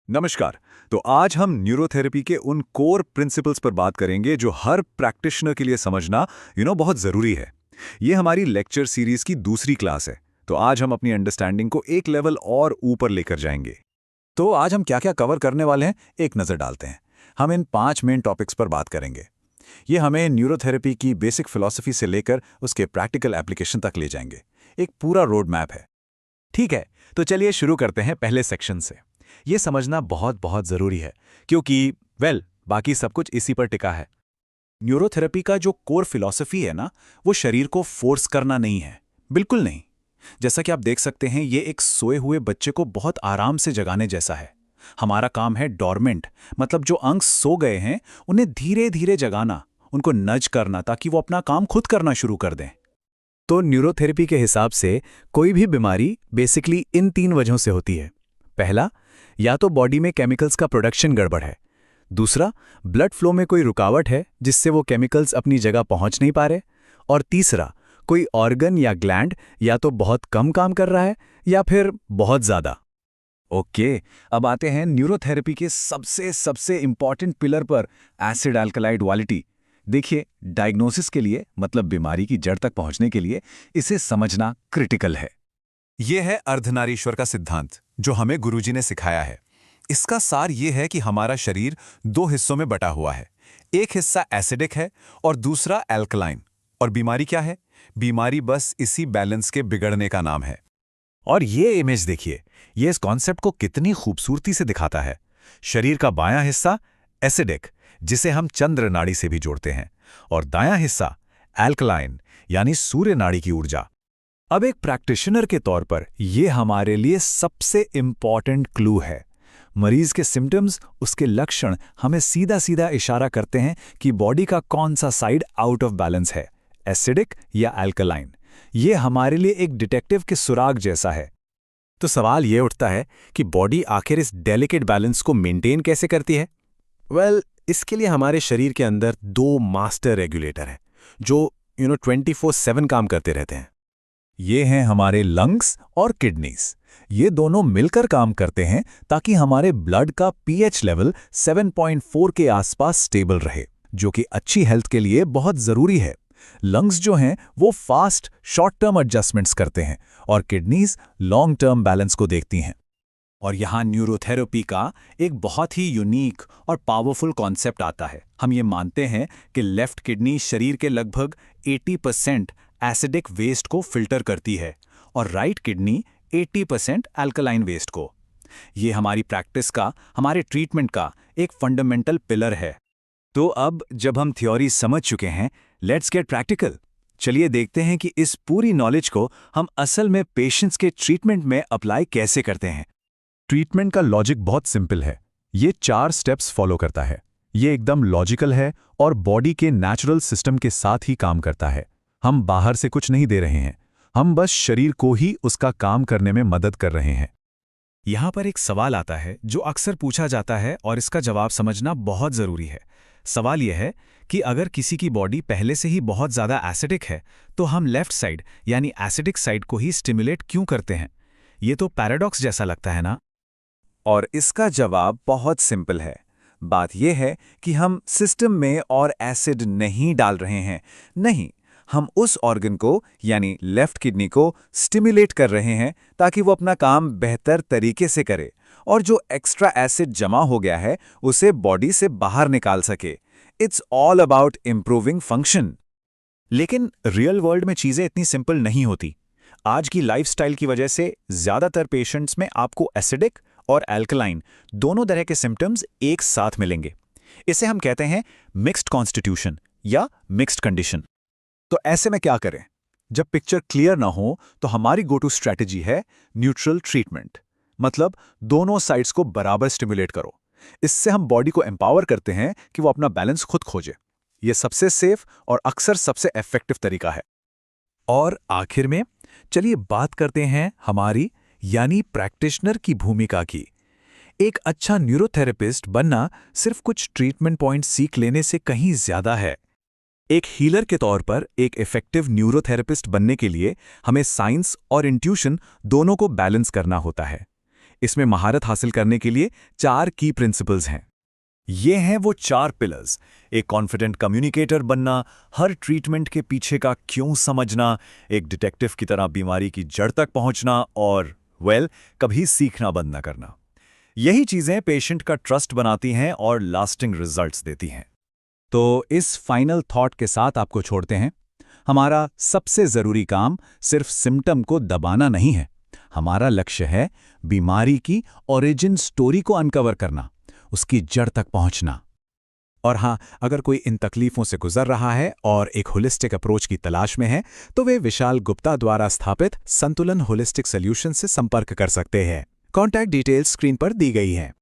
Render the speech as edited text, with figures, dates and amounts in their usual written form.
नमस्कार। तो आज हम न्यूरोथेरेपी के उन कोर प्रिंसिपल्स पर बात करेंगे जो हर प्रैक्टिशनर के लिए समझना बहुत ज़रूरी है। ये हमारी लेक्चर सीरीज की दूसरी क्लास है। तो आज हम अपनी अंडरस्टैंडिंग को एक लेवल और ऊपर लेकर जाएंगे। तो आज हम क्या क्या कवर करने वाले हैं, एक नज़र डालते हैं। हम इन 5 मेन टॉपिक्स पर बात करेंगे। ये हमें न्यूरोथेरेपी की बेसिक फिलॉसफी से लेकर उसके प्रैक्टिकल एप्लीकेशन तक ले जाएंगे। एक पूरा रोड मैप है। ठीक है, तो चलिए शुरू करते हैं पहले सेक्शन से। ये समझना बहुत बहुत ज़रूरी है क्योंकि बाकी सब कुछ इसी पर टिका है। न्यूरोथेरेपी का जो कोर फिलॉसफी है ना, वो शरीर को फोर्स करना नहीं है, बिल्कुल नहीं। जैसा कि आप देख सकते हैं, ये एक सोए हुए बच्चे को बहुत आराम से जगाने जैसा है। हमारा काम है डॉर्मेंट, मतलब जो अंग सो गए हैं उन्हें धीरे धीरे जगाना, उनको नज करना ताकि वो अपना काम खुद करना शुरू कर दें। तो न्यूरोथेरेपी के हिसाब से कोई भी बीमारी बेसिकली इन 3 वजहों से होती है। पहला, या तो बॉडी में केमिकल्स का प्रोडक्शन गड़बड़ है। दूसरा, ब्लड फ्लो में कोई रुकावट है जिससे वो केमिकल्स अपनी जगह पहुंच नहीं पा रहे। और तीसरा, कोई ऑर्गन या ग्लैंड या तो बहुत कम काम कर रहा है या फिर बहुत ज़्यादा। ओके, अब आते हैं न्यूरोथेरेपी के सबसे सबसे इंपॉर्टेंट पिलर पर, एसिड अल्कलाइड ड्युअलिटी। देखिए, डायग्नोसिस के लिए, मतलब बीमारी की जड़ तक पहुंचने के लिए इसे समझना क्रिटिकल है। यह है अर्धनारीश्वर का सिद्धांत, जो हमें गुरुजी ने सिखाया है। इसका सार यह है कि हमारा शरीर 2 हिस्सों में बटा हुआ है। एक हिस्सा एसिडिक है और दूसरा एल्कलाइन। और बीमारी क्या है? बीमारी बस इसी बैलेंस के बिगड़ने का नाम है। और ये इमेज देखिए, ये इस कॉन्सेप्ट को कितनी खूबसूरती से दिखाता है। शरीर का बायां हिस्सा एसिडिक, जिसे हम चंद्र नाड़ी से भी जोड़ते हैं, और दायां हिस्सा एल्कलाइन, यानी सूर्य नाड़ी की ऊर्जा। अब एक प्रैक्टिशनर के तौर पर यह हमारे लिए सबसे इंपॉर्टेंट क्लू है। मरीज के सिम्टम्स, उसके लक्षण हमें सीधा सीधा इशारा करते हैं कि बॉडी का कौन सा साइड आउट ऑफ बैलेंस है, एसिडिक या अल्कलाइन। यह हमारे लिए एक डिटेक्टिव के सुराग जैसा है। तो सवाल यह उठता है कि बॉडी आखिर इस डेलिकेट बैलेंस को मेंटेन कैसे करती है? इसके लिए हमारे शरीर के अंदर 2 मास्टर रेगुलेटर हैं जो 24/7 काम करते रहते हैं। ये हैं हमारे लंग्स और किडनीज। ये दोनों मिलकर काम करते हैं ताकि हमारे ब्लड का पीएच लेवल 7.4 के आसपास स्टेबल रहे, जो कि अच्छी हेल्थ के लिए बहुत ज़रूरी है। लंग्स जो हैं वो फास्ट शॉर्ट टर्म एडजस्टमेंट्स करते हैं और किडनीज लॉन्ग टर्म बैलेंस को देखती हैं। और यहाँ न्यूरोथेरेपी का एक बहुत ही यूनिक और पावरफुल कॉन्सेप्ट आता है। हम ये मानते हैं कि लेफ्ट किडनी शरीर के लगभग 80% एसिडिक वेस्ट को फिल्टर करती है और राइट किडनी 80% अल्कलाइन वेस्ट को। ये हमारी प्रैक्टिस का, हमारे ट्रीटमेंट का एक फंडामेंटल पिलर है। तो अब जब हम थ्योरी समझ चुके हैं, लेट्स गेट प्रैक्टिकल। चलिए देखते हैं कि इस पूरी नॉलेज को हम असल में पेशेंट्स के ट्रीटमेंट में अप्लाई कैसे करते हैं। ट्रीटमेंट का लॉजिक बहुत सिंपल है। ये 4 स्टेप्स फॉलो करता है। ये एकदम लॉजिकल है और बॉडी के नेचुरल सिस्टम के साथ ही काम करता है। हम बाहर से कुछ नहीं दे रहे हैं, हम बस शरीर को ही उसका काम करने में मदद कर रहे हैं। यहाँ पर एक सवाल आता है जो अक्सर पूछा जाता है और इसका जवाब समझना बहुत ज़रूरी है। सवाल यह है कि अगर किसी की बॉडी पहले से ही बहुत ज़्यादा एसिडिक है, तो हम लेफ्ट साइड यानी एसिडिक साइड को ही स्टिमुलेट क्यों करते हैं? ये तो पैराडॉक्स जैसा लगता है ना? और इसका जवाब बहुत सिंपल है। बात यह है कि हम सिस्टम में और एसिड नहीं डाल रहे हैं, नहीं, हम उस ऑर्गन को यानी लेफ्ट किडनी को स्टिमुलेट कर रहे हैं ताकि वो अपना काम बेहतर तरीके से करे और जो एक्स्ट्रा एसिड जमा हो गया है उसे बॉडी से बाहर निकाल सके। It's all about improving function. लेकिन रियल वर्ल्ड में चीज़ें इतनी सिंपल नहीं होती। आज की लाइफस्टाइल की वजह से ज़्यादातर पेशेंट्स में आपको एसिडिक और अल्कलाइन दोनों तरह के सिम्टम्स एक साथ मिलेंगे। इसे हम कहते हैं मिक्स्ड कॉन्स्टिट्यूशन या मिक्स्ड कंडीशन। तो ऐसे में क्या करें? जब पिक्चर क्लियर ना हो तो हमारी गो टू स्ट्रैटेजी है न्यूट्रल ट्रीटमेंट, मतलब दोनों साइड्स को बराबर स्टिमुलेट करो। इससे हम बॉडी को एम्पावर करते हैं कि वो अपना बैलेंस खुद खोजे। ये सबसे सेफ और अक्सर सबसे इफेक्टिव तरीका है। और आखिर में चलिए बात करते हैं हमारी यानी प्रैक्टिशनर की भूमिका की। एक अच्छा न्यूरोथेरेपिस्ट बनना सिर्फ कुछ ट्रीटमेंट पॉइंट सीख लेने से कहीं ज्यादा है। एक हीलर के तौर पर एक इफेक्टिव न्यूरोथेरेपिस्ट बनने के लिए हमें साइंस और इंट्यूशन दोनों को बैलेंस करना होता है। इसमें महारत हासिल करने के लिए 4 की प्रिंसिपल्स हैं। ये हैं वो 4 पिलर्स। एक कॉन्फिडेंट कम्युनिकेटर बनना, हर ट्रीटमेंट के पीछे का क्यों समझना, एक डिटेक्टिव की तरह बीमारी की जड़ तक पहुंचना और कभी सीखना बंद न करना। यही चीजें पेशेंट का ट्रस्ट बनाती हैं और लास्टिंग रिजल्ट्स देती हैं। तो इस फाइनल थॉट के साथ आपको छोड़ते हैं। हमारा सबसे ज़रूरी काम सिर्फ सिम्टम को दबाना नहीं है। हमारा लक्ष्य है बीमारी की ओरिजिन स्टोरी को अनकवर करना, उसकी जड़ तक पहुंचना। और हाँ, अगर कोई इन तकलीफों से गुजर रहा है और एक होलिस्टिक अप्रोच की तलाश में है, तो वे विशाल गुप्ता द्वारा स्थापित संतुलन होलिस्टिक सॉल्यूशन से संपर्क कर सकते हैं। कॉन्टैक्ट डिटेल्स स्क्रीन पर दी गई हैं।